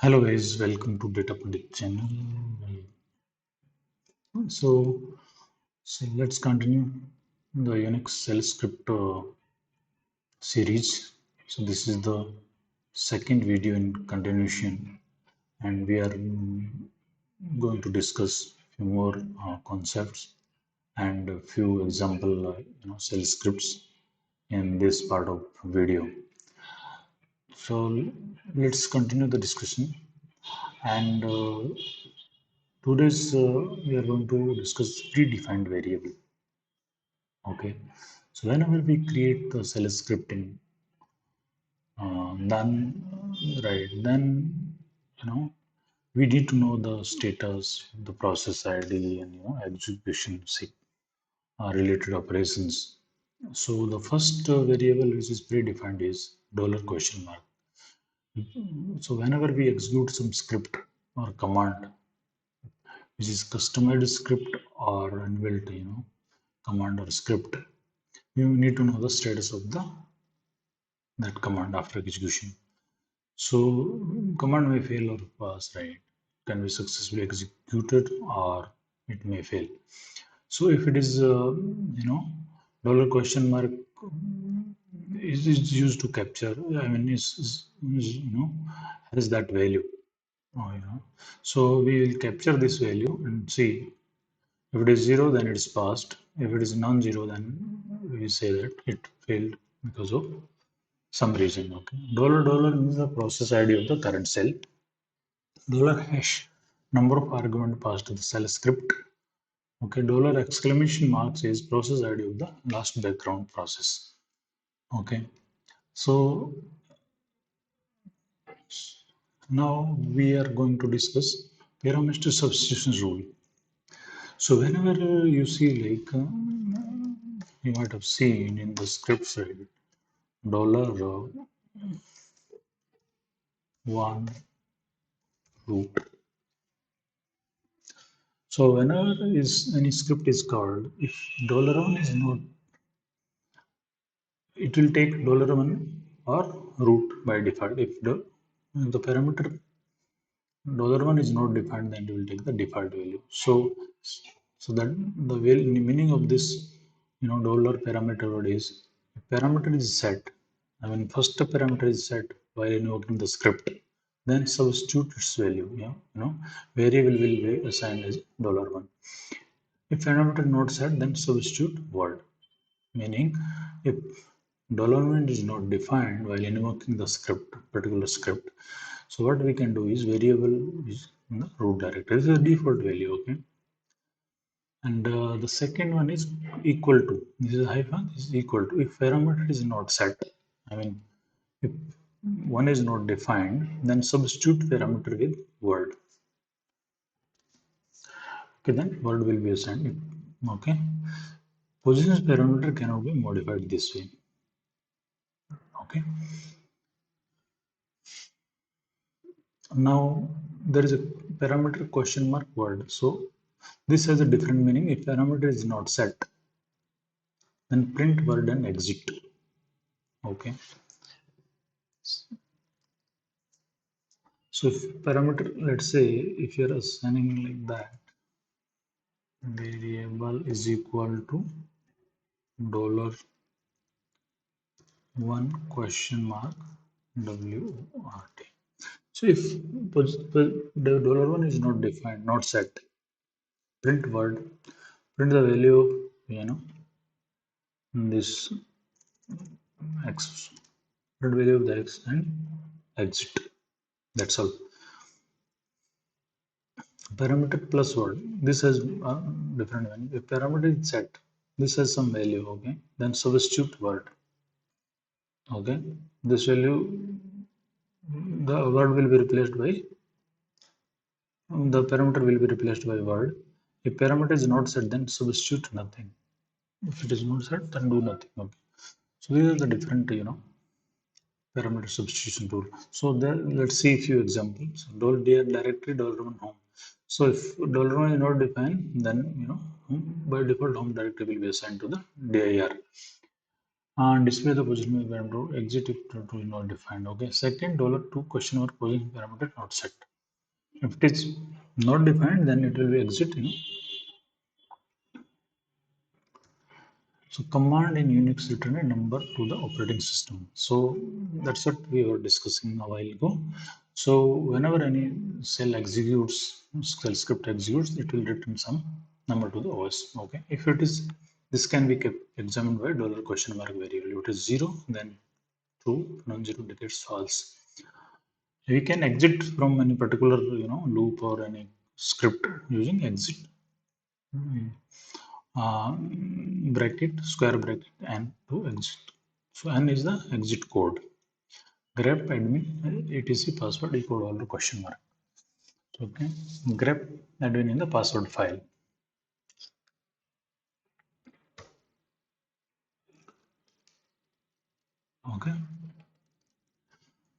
Hello guys, welcome to Data Pandit channel. So, so let's continue the Unix shell script series. So this is the second video in continuation, and we are going to discuss few more concepts and a few example shell scripts in this part of video. So let's continue the discussion and. Today's we are going to discuss predefined variable. Okay, so whenever we create the shell scripting, then then we need to know the status, the process ID, and execution related operations. So the first variable which is predefined is dollar question mark. So whenever we execute some script or command, which is customized script or inbuilt, command or script, you need to know the status of the that command after execution. So command may fail or pass, right? Can be successfully executed or it may fail. So if it is dollar question mark is used to capture, I mean has that value. Oh, so we will capture this value and see. If it is 0, then it's passed. If it is non-zero, then we say that it failed because of some reason. Okay. Dollar means the process ID of the current cell. Dollar hash number of argument passed to the shell script. Okay. Dollar exclamation mark says process ID of the last background process. Okay. So now we are going to discuss parameter substitution rule. So whenever you see you might have seen in the script side $1 root. So whenever is any script is called, if $1 is not, it will take $1 or root by default. If the parameter $1 is not defined, then it will take the default value. So that the meaning of this dollar parameter word is, if parameter is set. I mean, first parameter is set while invoking the script, then substitute its value. Variable will be assigned as $1. If parameter not set, then substitute word. Meaning, if $1 is not defined while invoking the script, particular script, so what we can do is variable is in the root directory. This is the default value, okay? And the second one is equal to. This is hyphen. This is equal to. If parameter is not set, I mean, if one is not defined, then substitute parameter with word. Okay, then word will be assigned. Okay. Positions parameter cannot be modified this way. Okay. Now there is a parameter question mark word. So this has a different meaning. If parameter is not set, then print word and exit. Okay. So if parameter, let's say if you're assigning like that, variable is equal to $1 question mark WRT. So if the $1 is not defined, not set, print word, print the value of this x, print value of the x and exit. That's all. Parameter plus word. This has a different one. If parameter is set, this has some value. Okay, then substitute word. Okay, this value, the word will be replaced by, the parameter will be replaced by word. If parameter is not set, then substitute nothing. If it is not set, then do nothing. Okay, so these are the different parameter substitution rule. So there, let's see a few examples. Directory $1 home. So if $1 is not defined, then by default home directory will be assigned to the dir. and display the position parameter, exit if it is not defined. Okay. Second, $2 question mark position parameter not set. If it is not defined, then it will be exit. So command in Unix return a number to the operating system. So that's what we were discussing a while ago. So whenever any shell executes, shell script executes, it will return some number to the OS. Okay. If it is, this can be kept examined by $question mark variable. If it is 0, then true, non-zero indicates false. We can exit from any particular loop or any script using exit bracket, square bracket, and to exit. So n is the exit code. Grep admin etc password equal all the question mark. Okay, grep admin in the password file. Okay.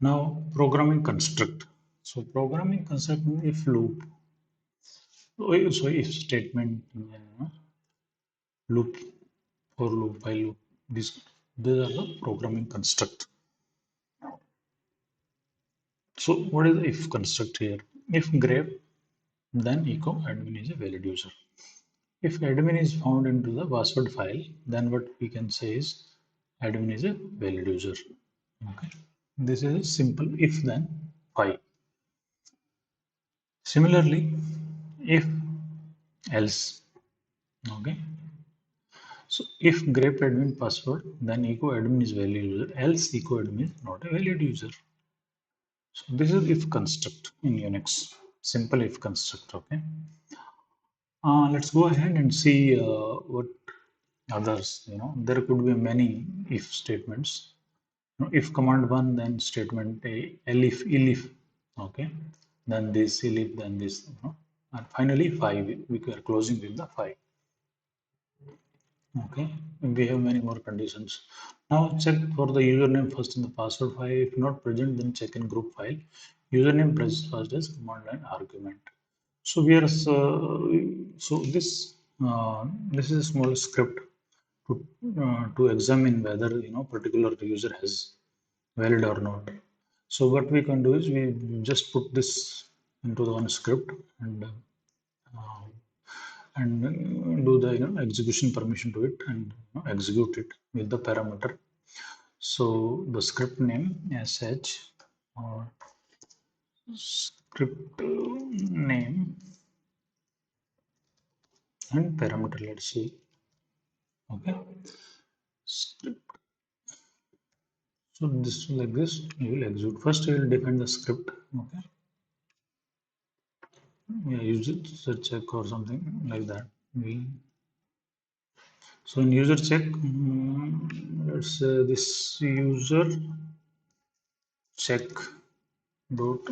Now programming construct. So programming construct if loop. So if statement, loop, for loop, while loop. These are the programming construct. So what is the if construct here? If grep, then echo admin is a valid user. If admin is found into the password file, then what we can say is admin is a valid user. Okay. This is a simple if then while. Similarly, if else. Okay. So if grep admin password, then echo admin is valid user, else echo admin is not a valid user. So this is if construct in Unix. Simple if construct. Okay. Let's go ahead and see what others. There could be many if statements. If command one, then statement a elif, elif. Okay. Then this elif, then this. And finally, five. We are closing with the five. Okay. We have many more conditions. Now check for the username first in the password file. If not present, then check in group file. Username present first as command line argument. So we are so this is a small script to examine whether particular user has valid or not. So what we can do is we just put this into the one script uh, and do the execution permission to it and execute it with the parameter. So the script name sh or script name and parameter. Let's see. Okay. Script. So this like this you will execute. First you will define the script. Okay. Yeah, use it search check or something like that. So in user check, let's say this user check dot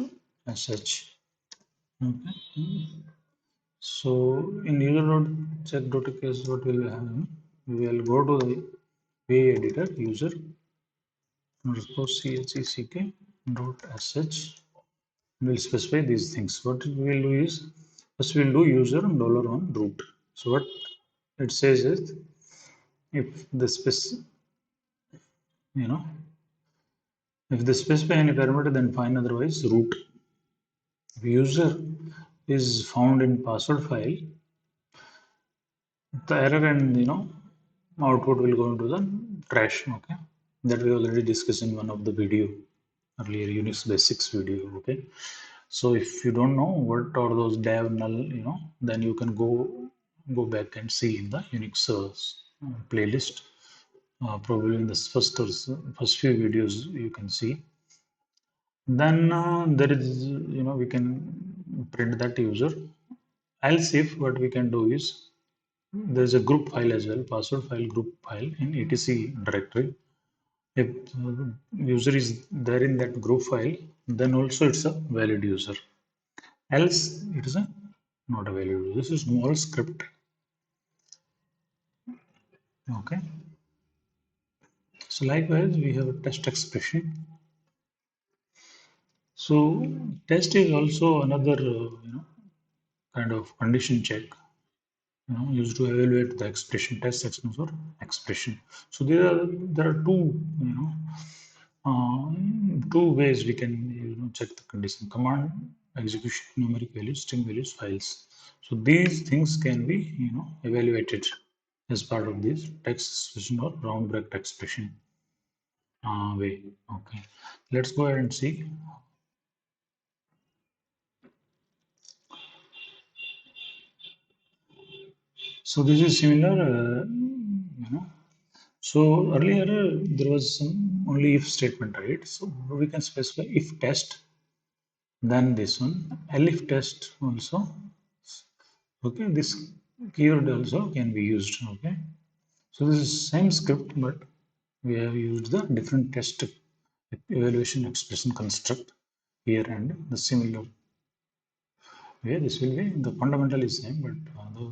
sh. Okay. So in user dot check dot case, what will happen? We will go to the VA editor user underscore chek dot sh. We'll specify these things. What we will do is first we'll do user $1 root. So what it says is if the you know if they specify any parameter, then fine, otherwise root. If user is found in password file, the error and output will go into the trash. Okay, that we already discussed in one of the video earlier Unix basics video. Okay, so if you don't know what are those dev null, then you can go back and see in the Unix playlist. Probably in the first few videos you can see. Then there is we can print that user. Else if what we can do is there's a group file as well, password file group file in etc directory. If user is there in that group file, then also it's a valid user. Else it is a not a valid user. This is small script. Okay. So likewise we have a test expression. So test is also another kind of condition check. used to evaluate the expression, test expression or expression. So there are two, two ways we can check the condition: command, execution, numeric values, string values, files. So these things can be evaluated as part of this text expression or round bracket expression way. Okay, let's go ahead and see. So this is similar, So earlier there was some only if statement, right? So we can specify if test, then this one elif test also. Okay, this keyword also can be used. Okay, so this is same script, but we have used the different test evaluation expression construct here, and the similar way. This will be the fundamental is same, but the